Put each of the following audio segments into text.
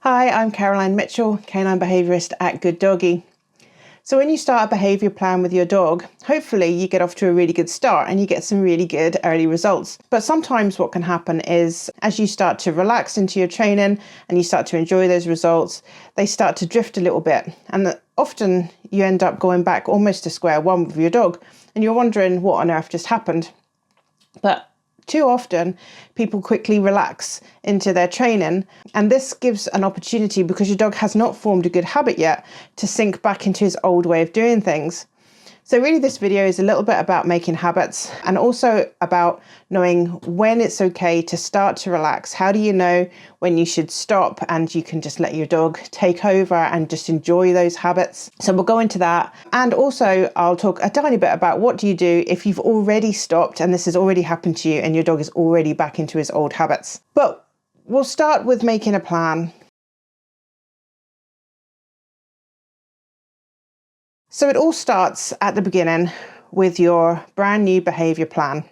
Hi, I'm Caroline Mitchell, canine behaviourist at Good Doggy. So when you start a behaviour plan with your dog, hopefully you get off to a really good start and you get some really good early results. But sometimes what can happen is as you start to relax into your training and you start to enjoy those results, they start to drift a little bit. And often you end up going back almost to square one with your dog and you're wondering what on earth just happened. But too often people quickly relax into their training, and this gives an opportunity, because your dog has not formed a good habit yet, to sink back into his old way of doing things. So really this video is a little bit about making habits and also about knowing when it's okay to start to relax. How do you know when you should stop and you can just let your dog take over and just enjoy those habits? So we'll go into that. And also I'll talk a tiny bit about what do you do if you've already stopped and this has already happened to you and your dog is already back into his old habits. But we'll start with making a plan. So it all starts at the beginning with your brand new behaviour plan.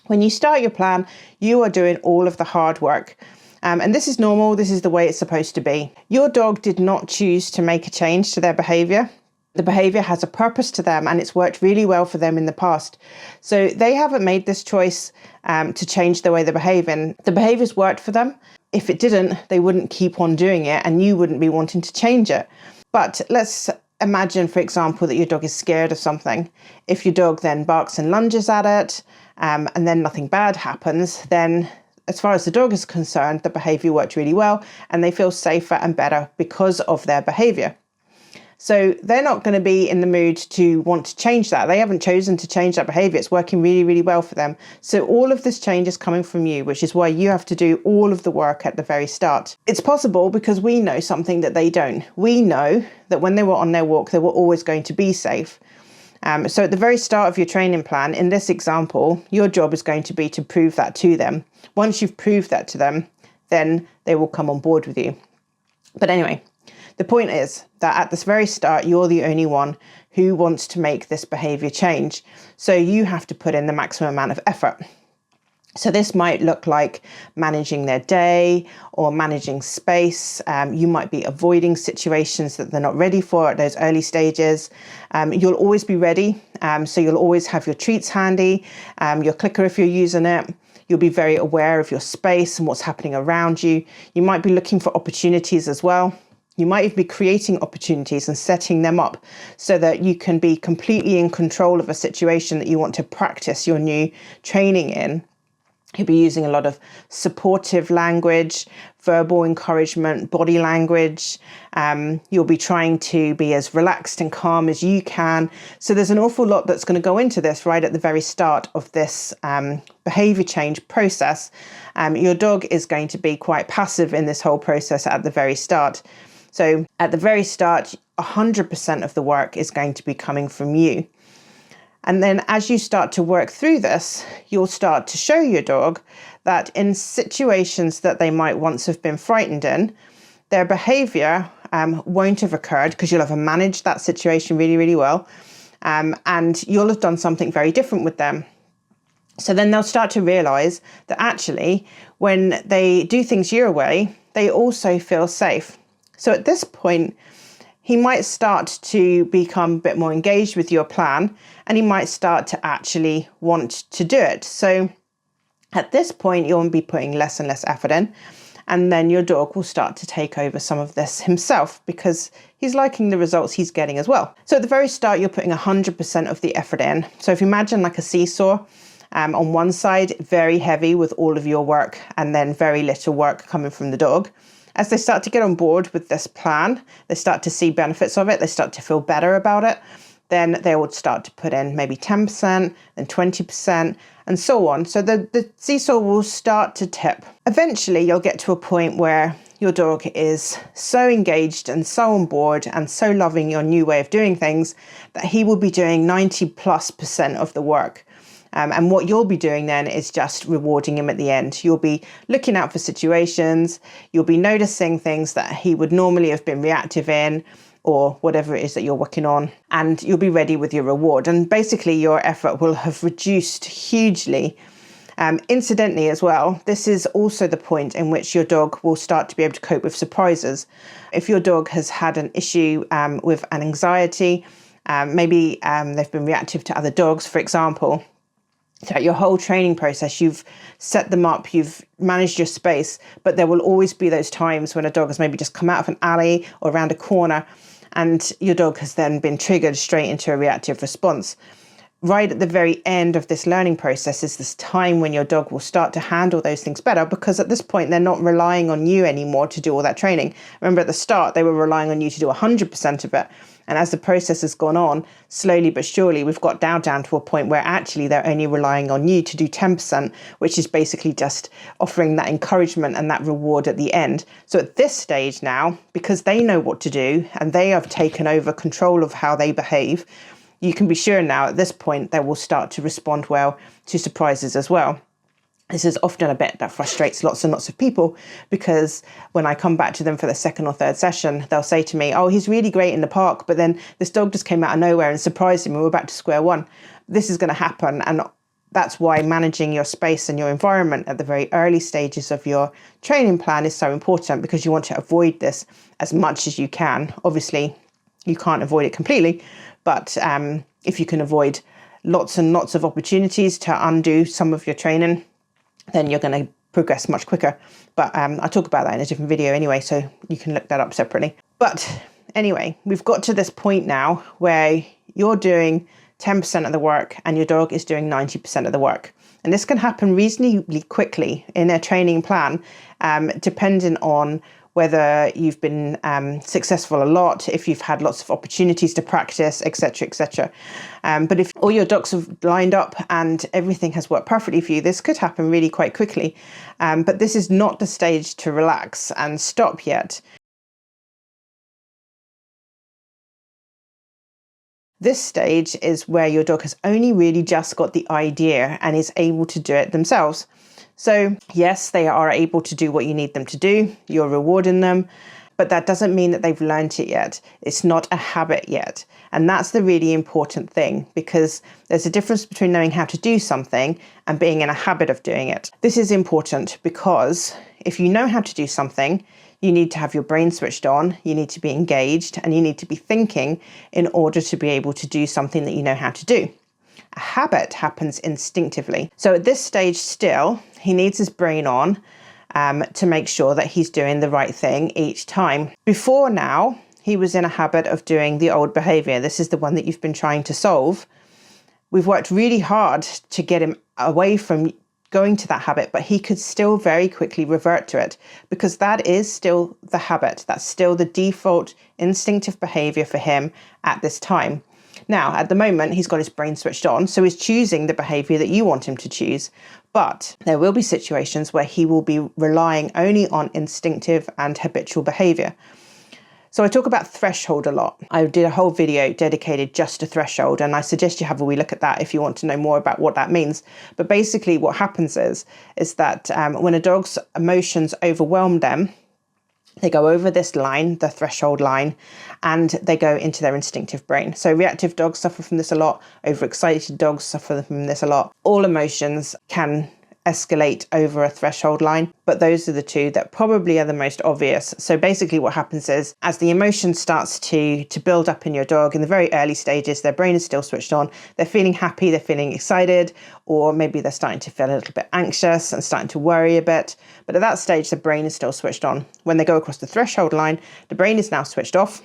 When you start your plan, you are doing all of the hard work. And this is normal. This is the way it's supposed to be. Your dog did not choose to make a change to their behaviour. The behaviour has a purpose to them and it's worked really well for them in the past. So they haven't made this choice to change the way they're behaving. The behaviour's worked for them. If it didn't, they wouldn't keep on doing it and you wouldn't be wanting to change it. But let's imagine, for example, that your dog is scared of something. If your dog then barks and lunges at it and then nothing bad happens, then as far as the dog is concerned, the behaviour worked really well and they feel safer and better because of their behaviour. So they're not going to be in the mood to want to change that. They haven't chosen to change that behaviour. It's working really, really well for them. So all of this change is coming from you, which is why you have to do all of the work at the very start. It's possible because we know something that they don't. We know that when they were on their walk, they were always going to be safe. So at the very start of your training plan, in this example, your job is going to be to prove that to them. Once you've proved that to them, then they will come on board with you. But anyway, the point is that at this very start, you're the only one who wants to make this behaviour change. So you have to put in the maximum amount of effort. So this might look like managing their day or managing space. You might be avoiding situations that they're not ready for at those early stages. You'll always be ready. So you'll always have your treats handy, your clicker if you're using it. You'll be very aware of your space and what's happening around you. You might be looking for opportunities as well. You might even be creating opportunities and setting them up so that you can be completely in control of a situation that you want to practice your new training in. You'll be using a lot of supportive language, verbal encouragement, body language. You'll be trying to be as relaxed and calm as you can. So there's an awful lot that's going to go into this right at the very start of this behaviour change process. Your dog is going to be quite passive in this whole process at the very start. So at the very start, 100% of the work is going to be coming from you. And then as you start to work through this, you'll start to show your dog that in situations that they might once have been frightened in, their behaviour won't have occurred because you'll have managed that situation really, really well. And you'll have done something very different with them. So then they'll start to realise that actually, when they do things your way, they also feel safe. So at this point, he might start to become a bit more engaged with your plan and he might start to actually want to do it. So at this point, you'll be putting less and less effort in, and then your dog will start to take over some of this himself because he's liking the results he's getting as well. So at the very start, you're putting 100% of the effort in. So if you imagine like a seesaw, on one side, very heavy with all of your work and then very little work coming from the dog. As they start to get on board with this plan, they start to see benefits of it, they start to feel better about it, then they would start to put in maybe 10%, then 20%, and so on. So the seesaw will start to tip. Eventually, you'll get to a point where your dog is so engaged and so on board and so loving your new way of doing things that he will be doing 90+% of the work. And what you'll be doing then is just rewarding him at the end. You'll be looking out for situations, you'll be noticing things that he would normally have been reactive in, or whatever it is that you're working on, and you'll be ready with your reward. And basically your effort will have reduced hugely Incidentally as well, this is also the point in which your dog will start to be able to cope with surprises. If your dog has had an issue with an anxiety, maybe they've been reactive to other dogs, for example, throughout your whole training process, you've set them up, you've managed your space, but there will always be those times when a dog has maybe just come out of an alley or around a corner and your dog has then been triggered straight into a reactive response. Right at the very end of this learning process is this time when your dog will start to handle those things better, because at this point they're not relying on you anymore to do all that training. Remember, at the start they were relying on you to do 100% of it, and as the process has gone on, slowly but surely we've got down to a point where actually they're only relying on you to do 10%, which is basically just offering that encouragement and that reward at the end. So at this stage now, because they know what to do and they have taken over control of how they behave, you can be sure now at this point they will start to respond well to surprises as well. This is often a bit that frustrates lots and lots of people, because when I come back to them for the second or third session, they'll say to me, oh, he's really great in the park, but then this dog just came out of nowhere and surprised him and we're back to square one. This is going to happen, and that's why managing your space and your environment at the very early stages of your training plan is so important, because you want to avoid this as much as you can. Obviously, you can't avoid it completely, but if you can avoid lots and lots of opportunities to undo some of your training, then you're going to progress much quicker. But I'll talk about that in a different video anyway, so you can look that up separately. But anyway, we've got to this point now where you're doing 10% of the work and your dog is doing 90% of the work. And this can happen reasonably quickly in a training plan, depending on whether you've been successful a lot, if you've had lots of opportunities to practice, etc., etc. But if all your ducks have lined up and everything has worked perfectly for you, this could happen really quite quickly. But this is not the stage to relax and stop yet. This stage is where your dog has only really just got the idea and is able to do it themselves. So yes, they are able to do what you need them to do. You're rewarding them, but that doesn't mean that they've learnt it yet. It's not a habit yet. And that's the really important thing, because there's a difference between knowing how to do something and being in a habit of doing it. This is important because if you know how to do something, you need to have your brain switched on, you need to be engaged, and you need to be thinking in order to be able to do something that you know how to do. A habit happens instinctively. So at this stage still, he needs his brain on to make sure that he's doing the right thing each time. Before now, he was in a habit of doing the old behaviour. This is the one that you've been trying to solve. We've worked really hard to get him away from going to that habit, but he could still very quickly revert to it, because that is still the habit. That's still the default instinctive behaviour for him at this time. Now, at the moment, he's got his brain switched on, so he's choosing the behaviour that you want him to choose. But there will be situations where he will be relying only on instinctive and habitual behaviour. So I talk about threshold a lot. I did a whole video dedicated just to threshold, and I suggest you have a wee look at that if you want to know more about what that means. But basically what happens is that when a dog's emotions overwhelm them, they go over this line, the threshold line, and they go into their instinctive brain. So reactive dogs suffer from this a lot. Overexcited dogs suffer from this a lot. All emotions can escalate over a threshold line, but those are the two that probably are the most obvious. So basically what happens is, as the emotion starts to build up in your dog in the very early stages, their brain is still switched on. They're feeling happy, they're feeling excited, or maybe they're starting to feel a little bit anxious and starting to worry a bit. But at that stage, the brain is still switched on. When they go across the threshold line, the brain is now switched off.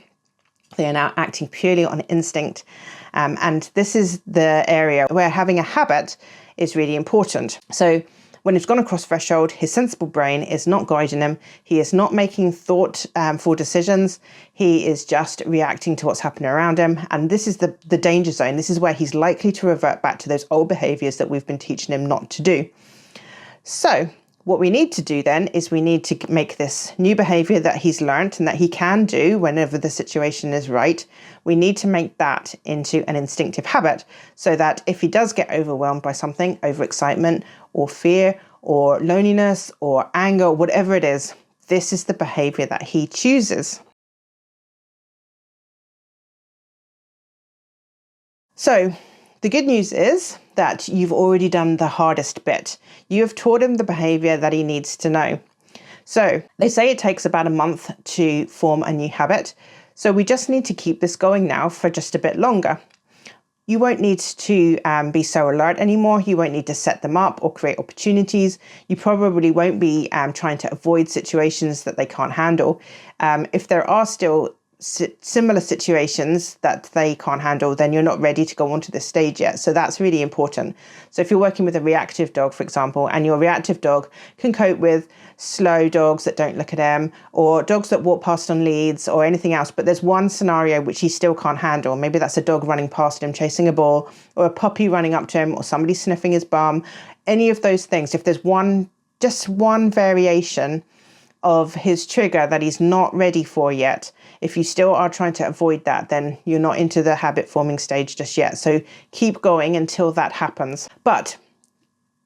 They are now acting purely on instinct. And this is the area where having a habit is really important. So when he's gone across threshold, his sensible brain is not guiding him. He is not making thoughtful decisions. He is just reacting to what's happening around him. And this is the danger zone. This is where he's likely to revert back to those old behaviors that we've been teaching him not to do. So what we need to do then is we need to make this new behavior that he's learnt and that he can do whenever the situation is right. We need to make that into an instinctive habit, so that if he does get overwhelmed by something, overexcitement or fear or loneliness or anger, whatever it is, this is the behavior that he chooses. So The good news is that you've already done the hardest bit. You have taught him the behavior that he needs to know. So they say it takes about a month to form a new habit. So we just need to keep this going now for just a bit longer. You won't need to be so alert anymore. You won't need to set them up or create opportunities. You probably won't be trying to avoid situations that they can't handle. If there are still similar situations that they can't handle, then you're not ready to go on to this stage yet. So that's really important. So if you're working with a reactive dog, for example, and your reactive dog can cope with slow dogs that don't look at him, or dogs that walk past on leads, or anything else, but there's one scenario which he still can't handle. Maybe that's a dog running past him chasing a ball, or a puppy running up to him, or somebody sniffing his bum. Any of those things, if there's just one variation of his trigger that he's not ready for yet, if you still are trying to avoid that, then you're not into the habit forming stage just yet. So keep going until that happens. But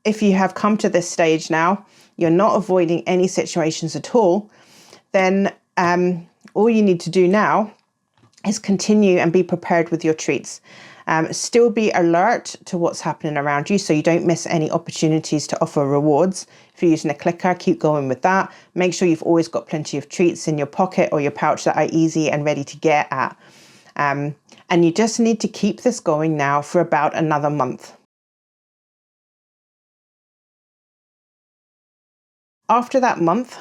if you have come to this stage now, you're not avoiding any situations at all, then all you need to do now is continue and be prepared with your treats. Still be alert to what's happening around you so you don't miss any opportunities to offer rewards. If you're using a clicker, keep going with that. Make sure you've always got plenty of treats in your pocket or your pouch that are easy and ready to get at. And you just need to keep this going now for about another month. After that month,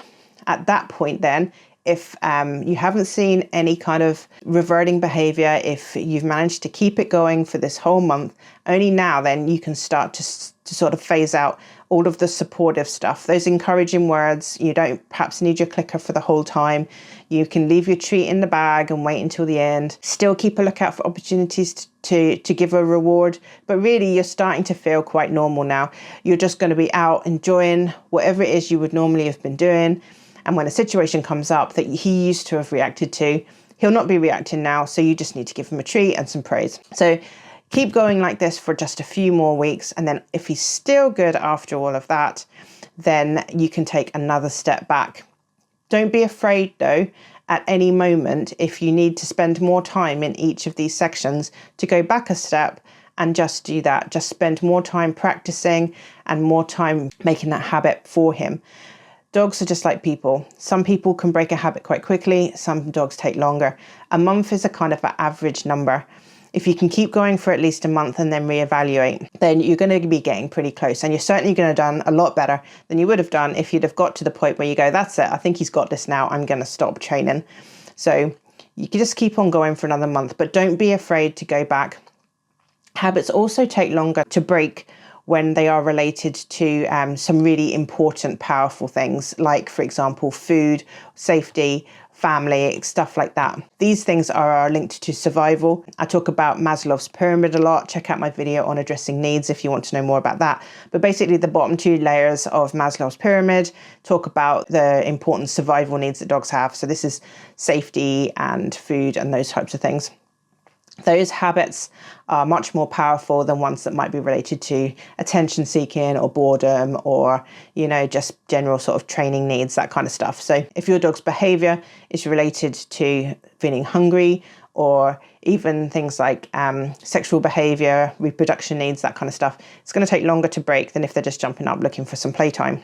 at that point then, if you haven't seen any kind of reverting behavior, if you've managed to keep it going for this whole month, only now then you can start to sort of phase out all of the supportive stuff. Those encouraging words, you don't perhaps need your clicker for the whole time. You can leave your treat in the bag and wait until the end. Still keep a lookout for opportunities to give a reward, but really you're starting to feel quite normal now. You're just going to be out enjoying whatever it is you would normally have been doing. And when a situation comes up that he used to have reacted to, he'll not be reacting now. So you just need to give him a treat and some praise. So keep going like this for just a few more weeks. And then if he's still good after all of that, then you can take another step back. Don't be afraid though, at any moment, if you need to spend more time in each of these sections, to go back a step and just do that. Just spend more time practicing and more time making that habit for him. Dogs are just like people. Some people can break a habit quite quickly. Some dogs take longer. A month is a kind of an average number. If you can keep going for at least a month and then reevaluate, then you're going to be getting pretty close. And you're certainly going to have done a lot better than you would have done if you'd have got to the point where you go, that's it, I think he's got this now, I'm going to stop training. So you can just keep on going for another month, but don't be afraid to go back. Habits also take longer to break when they are related to some really important, powerful things, like, for example, food, safety, family, stuff like that. These things are linked to survival. I talk about Maslow's pyramid a lot. Check out my video on addressing needs if you want to know more about that. But basically the bottom two layers of Maslow's pyramid talk about the important survival needs that dogs have. So this is safety and food and those types of things. Those habits are much more powerful than ones that might be related to attention seeking or boredom or, just general sort of training needs, that kind of stuff. So if your dog's behavior is related to feeling hungry or even things like sexual behavior, reproduction needs, that kind of stuff, it's going to take longer to break than if they're just jumping up looking for some playtime.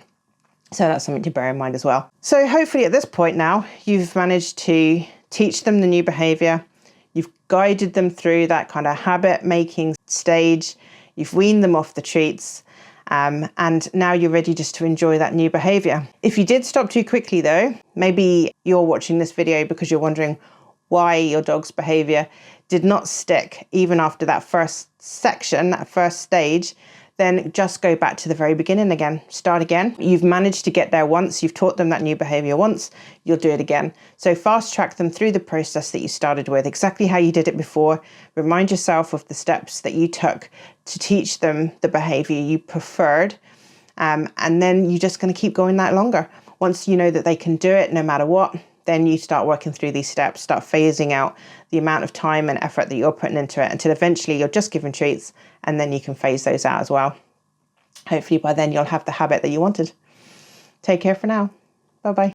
So that's something to bear in mind as well. So hopefully at this point now, you've managed to teach them the new behavior. You've guided them through that kind of habit making stage. You've weaned them off the treats. And now you're ready just to enjoy that new behavior. If you did stop too quickly though, maybe you're watching this video because you're wondering why your dog's behavior did not stick even after that first section, that first stage, then just go back to the very beginning again. Start again. You've managed to get there once. You've taught them that new behavior once. You'll do it again. So fast track them through the process that you started with, exactly how you did it before. Remind yourself of the steps that you took to teach them the behavior you preferred. And then you're just going to keep going that longer. Once you know that they can do it no matter what, then you start working through these steps, start phasing out the amount of time and effort that you're putting into it until eventually you're just giving treats, and then you can phase those out as well. Hopefully by then you'll have the habit that you wanted. Take care for now. Bye-bye.